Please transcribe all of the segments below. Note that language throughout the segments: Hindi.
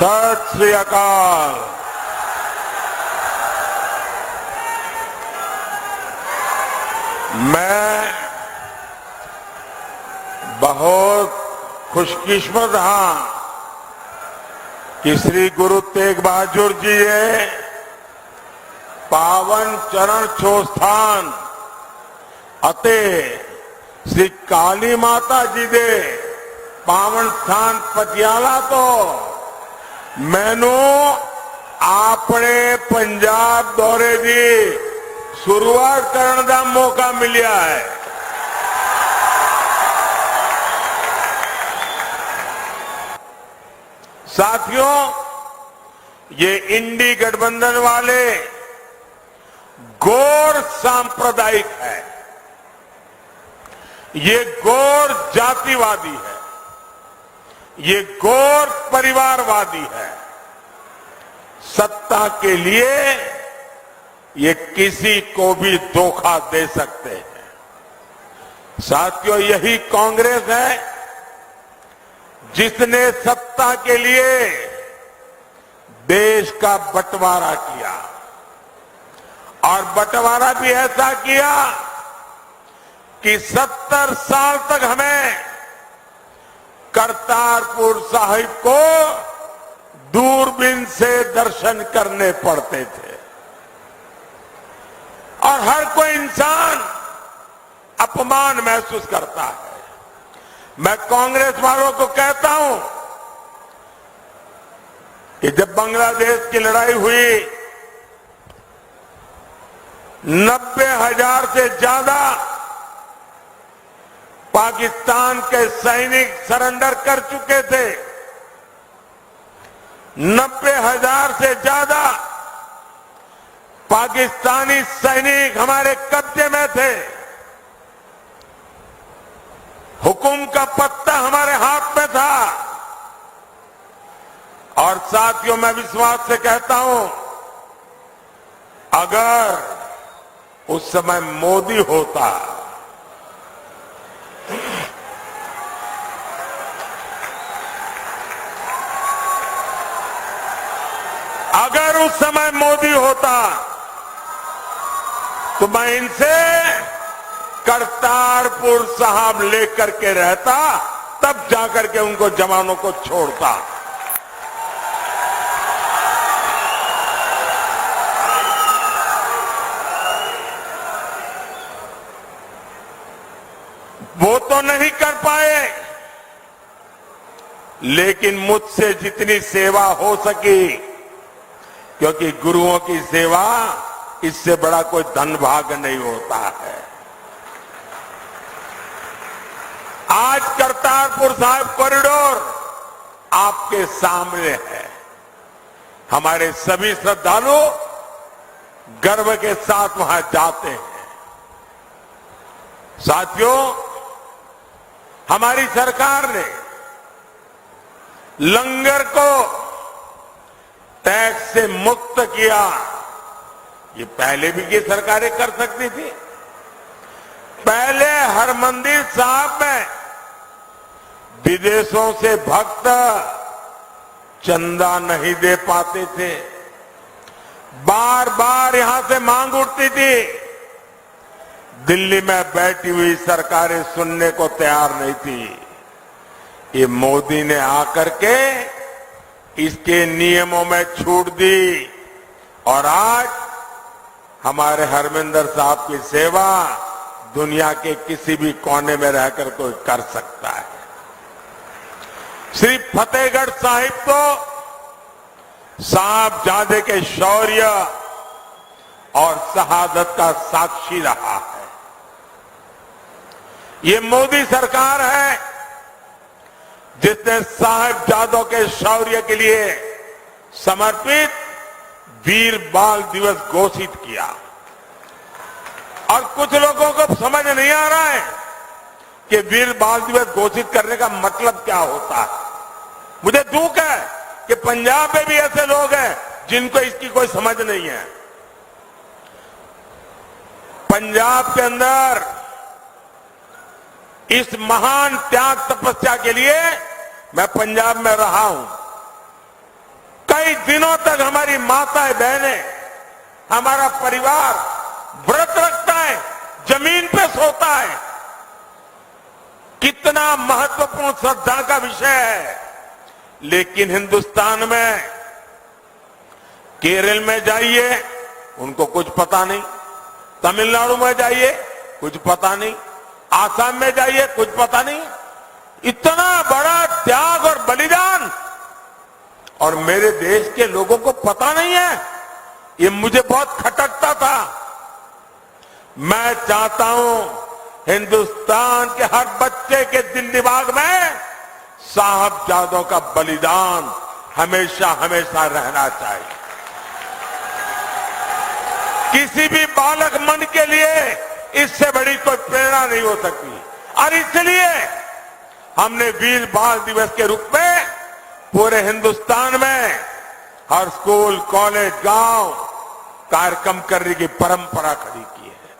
सत श्री अकाल। मैं बहुत खुशकिस्मत रहा कि श्री गुरु तेग बहादुर जी ने पावन चरण छो स्थान अते श्री काली माता जी दे पावन स्थान पटियाला तो मैनू अपने पंजाब दौरे की शुरुआत करने का मौका मिला है। साथियों, ये इंडी गठबंधन वाले गौर सांप्रदायिक है, ये गौर जातिवादी है, ये गौर परिवारवादी है। सत्ता के लिए ये किसी को भी धोखा दे सकते हैं। साथियों, यही कांग्रेस है जिसने सत्ता के लिए देश का बंटवारा किया, और बंटवारा भी ऐसा किया कि 70 साल तक हमें करतारपुर साहिब को दूरबीन से दर्शन करने पड़ते थे, और हर कोई इंसान अपमान महसूस करता है। मैं कांग्रेस वालों को कहता हूं कि जब बांग्लादेश की लड़ाई हुई 90,000 से ज्यादा पाकिस्तान के सैनिक सरेंडर कर चुके थे, 90,000 से ज्यादा पाकिस्तानी सैनिक हमारे कब्जे में थे, हुकुम का पत्ता हमारे हाथ में था। और साथियों, मैं विश्वास से कहता हूं, अगर उस समय मोदी होता, अगर उस समय मोदी होता तो मैं इनसे करतारपुर साहब लेकर के रहता, तब जाकर के उनको जवानों को छोड़ता। वो तो नहीं कर पाए, लेकिन मुझसे जितनी सेवा हो सकी, क्योंकि गुरुओं की सेवा इससे बड़ा कोई धन भाग नहीं होता है। आज करतारपुर साहिब कॉरिडोर आपके सामने है। हमारे सभी श्रद्धालु गर्व के साथ वहां जाते हैं। साथियों, हमारी सरकार ने लंगर को टैक्स से मुक्त किया। ये पहले भी ये सरकारें कर सकती थी। पहले हरमंदिर साहब में विदेशों से भक्त चंदा नहीं दे पाते थे, बार बार यहां से मांग उठती थी। दिल्ली में बैठी हुई सरकारें सुनने को तैयार नहीं थी। ये मोदी ने आकर के इसके नियमों में छूट दी, और आज हमारे हरमिंदर साहब की सेवा दुनिया के किसी भी कोने में रहकर कोई कर सकता है। श्री फतेहगढ़ साहिब तो साहबजादे के शौर्य और शहादत का साक्षी रहा है। ये मोदी सरकार है जिसने साहबजादों के शौर्य के लिए समर्पित वीर बाल दिवस घोषित किया। और कुछ लोगों को समझ नहीं आ रहा है कि वीर बाल दिवस घोषित करने का मतलब क्या होता है। मुझे दुख है कि पंजाब में भी ऐसे लोग हैं जिनको इसकी कोई समझ नहीं है। पंजाब के अंदर इस महान त्याग तपस्या के लिए मैं पंजाब में रहा हूं। कई दिनों तक हमारी माताएं बहनें, हमारा परिवार व्रत रखता है, जमीन पे सोता है। कितना महत्वपूर्ण श्रद्धा का विषय है। लेकिन हिंदुस्तान में केरल में जाइए, उनको कुछ पता नहीं। तमिलनाडु में जाइए, कुछ पता नहीं। आसाम में जाइए, कुछ पता नहीं। इतना बड़ा त्याग और बलिदान, और मेरे देश के लोगों को पता नहीं है। ये मुझे बहुत खटकता था। मैं चाहता हूं हिंदुस्तान के हर बच्चे के दिल दिमाग में साहबजादों का बलिदान हमेशा हमेशा रहना चाहिए। किसी भी बालक मन के लिए इससे बड़ी कोई प्रेरणा नहीं हो सकती। और इसलिए हमने वीर बाल दिवस के रूप में पूरे हिंदुस्तान में हर स्कूल, कॉलेज, गांव कार्यक्रम करने की परंपरा खड़ी की है।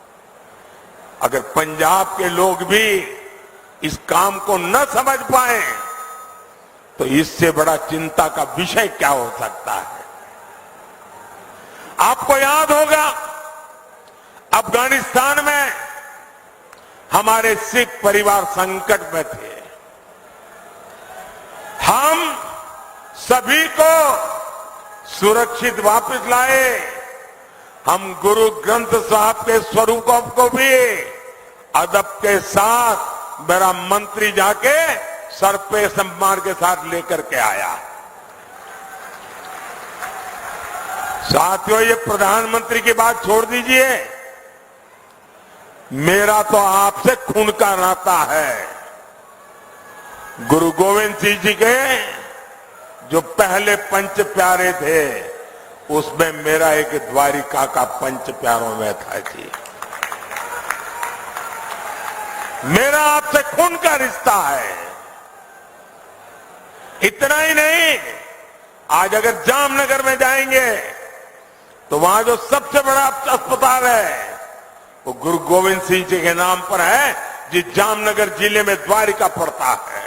अगर पंजाब के लोग भी इस काम को न समझ पाए तो इससे बड़ा चिंता का विषय क्या हो सकता है। आपको याद होगा, अफगानिस्तान में हमारे सिख परिवार संकट में थे। हम सभी को सुरक्षित वापस लाए। हम गुरु ग्रंथ साहब के स्वरूपों को भी अदब के साथ मेरा मंत्री जाके सर पे सम्मान के साथ लेकर के आया। साथियों, ये प्रधानमंत्री की बात छोड़ दीजिए, मेरा तो आपसे खून का नाता है। गुरु गोविंद सिंह जी के जो पहले पंच प्यारे थे, उसमें मेरा एक द्वारिका का पंच प्यारों में था जी। मेरा आपसे खून का रिश्ता है। इतना ही नहीं, आज अगर जामनगर में जाएंगे तो वहां जो सबसे बड़ा अस्पताल है वो गुरु गोविंद सिंह जी के नाम पर है, जिस जामनगर जिले में द्वारिका पड़ता है।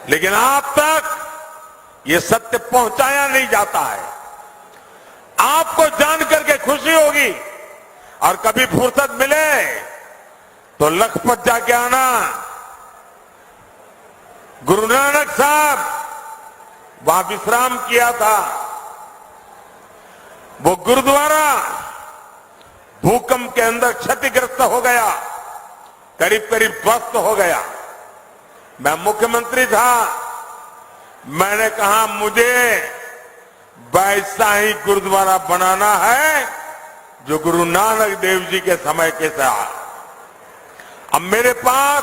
लेकिन आप तक ये सत्य पहुंचाया नहीं जाता है। आपको जानकर के खुशी होगी, और कभी फुर्सत मिले तो लखपत जाके आना। गुरु नानक साहब वहां विश्राम किया था। वो गुरुद्वारा भूकंप के अंदर क्षतिग्रस्त हो गया, करीब करीब ध्वस्त हो गया। मैं मुख्यमंत्री था, मैंने कहा मुझे वैसा ही गुरुद्वारा बनाना है जो गुरु नानक देव जी के समय के था। अब मेरे पास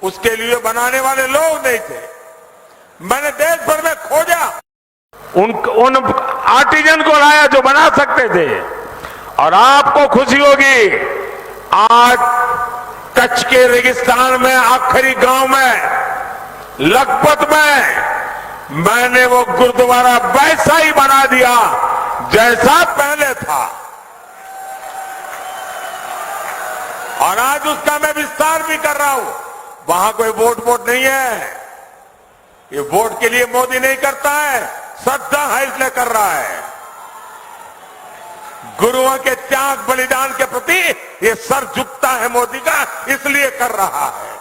उसके लिए बनाने वाले लोग नहीं थे। मैंने देश भर में खोजा, उन आर्टिजन को लाया जो बना सकते थे। और आपको खुशी होगी, आज कच्छ के रेगिस्तान में आखिरी गांव में लखपत में मैंने वो गुरुद्वारा वैसा ही बना दिया जैसा पहले था। और आज उसका मैं विस्तार भी कर रहा हूं। वहां कोई वोट नहीं है। ये वोट के लिए मोदी नहीं करता है, श्रद्धा है इसलिए कर रहा है। गुरुओं के त्याग बलिदान के प्रति ये सर झुकता है मोदी का, इसलिए कर रहा है।